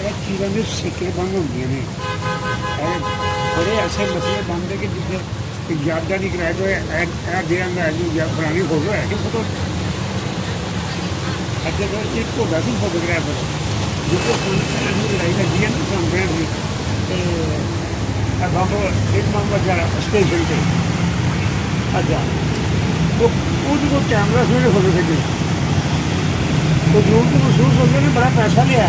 ਇਹ ਚੀਜ਼ਾਂ ਦੇ ਸਿੱਕੇ ਬੰਦ ਹੁੰਦੀਆਂ ਨੇ ਇਹ ਬੜੇ ਐਸੇ ਮਸਲੇ ਬਣਦੇ ਕਿ ਜਿੱਥੇ ਯਾਦਾਂ ਨਹੀਂ ਕਰਾਇਆ ਕੋਈ ਇਹ ਦੇਾਂਗਾ ਜੋ ਜਾਂ ਪੁਰਾਣੀ ਫੋਟੋ ਹੈ ਕਿ ਫੋਟੋ ਅੱਗੇ ਤੋਂ ਇੱਕ ਹੋਗਾ ਸੀ ਫੋਟੋਗ੍ਰਾਫਰ ਜਿੱਥੇ ਸਾਨੂੰ ਲੜਾਈ ਲੱਗੀ ਹੈ ਨਾ ਸੰਗਰੇਜ਼ ਦੀ ਤੇ ਇਹ ਬਾਬਾ ਇੱਕ ਨੰਬਰ ਜਿਹੜਾ ਸਟੇਸ਼ਨ ਤੇ ਅੱਛਾ ਉਹਦੇ ਕੋਲ ਕੈਮਰਾ ਸੋਹਣੇ ਫੋਟੋ ਖਿੱਚੇ तो लोग को महसूस होते ने बड़ा पैसा लिया